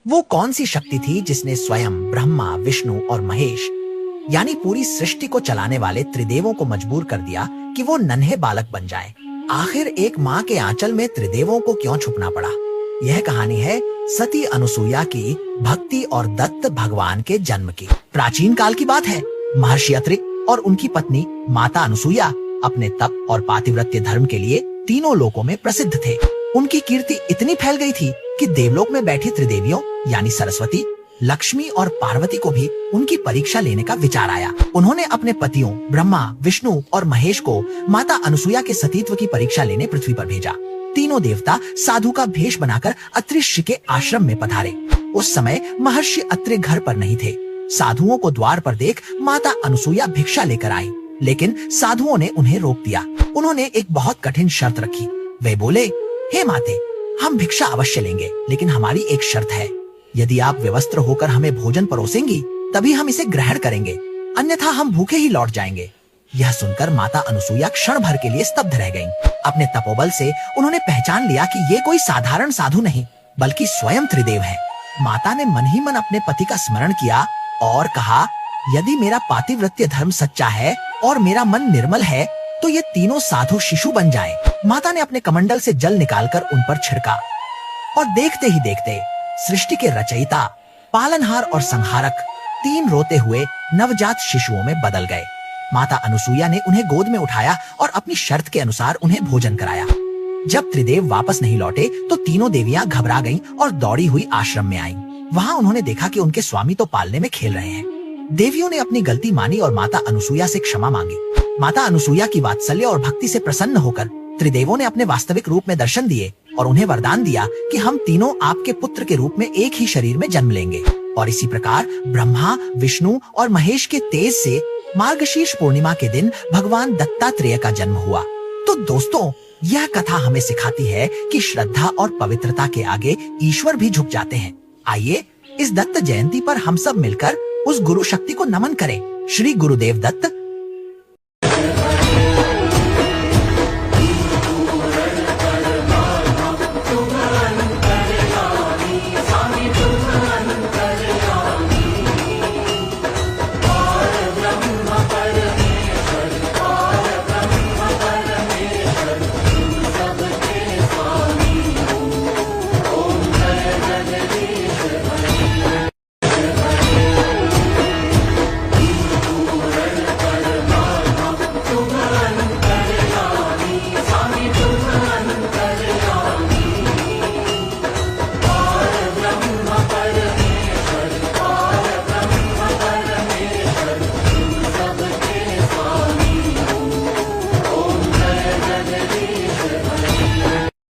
वो कौन सी शक्ति थी जिसने स्वयं ब्रह्मा, विष्णु और महेश यानी पूरी सृष्टि को चलाने वाले त्रिदेवों को मजबूर कर दिया कि वो नन्हे बालक बन जाएं? आखिर एक माँ के आंचल में त्रिदेवों को क्यों छुपना पड़ा? यह कहानी है सती अनुसुईया की भक्ति और दत्त भगवान के जन्म की। प्राचीन काल की बात है। महर्षि अत्रि और उनकी पत्नी माता अनुसुईया अपने तप और पातिव्रत्य धर्म के लिए तीनों लोकों में प्रसिद्ध थे। उनकी कीर्ति इतनी फैल गई थी कि देवलोक में बैठी त्रिदेवियों यानी सरस्वती, लक्ष्मी और पार्वती को भी उनकी परीक्षा लेने का विचार आया। उन्होंने अपने पतियों ब्रह्मा, विष्णु और महेश को माता अनुसुईया के सतीत्व की परीक्षा लेने पृथ्वी पर भेजा। तीनों देवता साधु का भेष बनाकर अत्रि ऋषि के आश्रम में पधारे। उस समय महर्षि अत्रि घर पर नहीं थे। साधुओं को द्वार पर देख माता अनुसुईया भिक्षा लेकर आई, लेकिन साधुओं ने उन्हें रोक दिया। उन्होंने एक बहुत कठिन शर्त रखी। वे बोले, हे माते, हम भिक्षा अवश्य लेंगे, लेकिन हमारी एक शर्त है। यदि आप विवस्त्र होकर हमें भोजन परोसेंगी तभी हम इसे ग्रहण करेंगे, अन्यथा हम भूखे ही लौट जाएंगे। यह सुनकर माता अनुसुईया क्षण भर के लिए स्तब्ध रह गईं। अपने तपोबल से उन्होंने पहचान लिया कि ये कोई साधारण साधु नहीं बल्कि स्वयं त्रिदेव है। माता ने मन ही मन अपने पति का स्मरण किया और कहा, यदि मेरा पातिव्रत्य धर्म सच्चा है और मेरा मन निर्मल है तो ये तीनों साधु शिशु बन जाएं। माता ने अपने कमंडल से जल निकालकर उन पर छिड़का और देखते ही देखते सृष्टि के रचयिता, पालनहार और संहारक तीन रोते हुए नवजात शिशुओं में बदल गए। माता अनुसुईया ने उन्हें गोद में उठाया और अपनी शर्त के अनुसार उन्हें भोजन कराया। जब त्रिदेव वापस नहीं लौटे तो तीनों देवियां घबरा गईं और दौड़ी हुई आश्रम में आईं। वहां उन्होंने देखा कि उनके स्वामी तो पालने में खेल रहे हैं। देवियों ने अपनी गलती मानी और माता अनुसुईया से क्षमा मांगी। माता अनुसुईया की वात्सल्य और भक्ति से प्रसन्न होकर त्रिदेवों ने अपने वास्तविक रूप में दर्शन दिए और उन्हें वरदान दिया कि हम तीनों आपके पुत्र के रूप में एक ही शरीर में जन्म लेंगे। और इसी प्रकार ब्रह्मा, विष्णु और महेश के तेज से मार्गशीर्ष पूर्णिमा के दिन भगवान दत्तात्रेय का जन्म हुआ। तो दोस्तों, यह कथा हमें सिखाती है कि श्रद्धा और पवित्रता के आगे ईश्वर भी झुक जाते हैं। आइए इस दत्त जयंती पर हम सब मिलकर उस गुरु शक्ति को नमन करें। श्री गुरुदेव दत्त।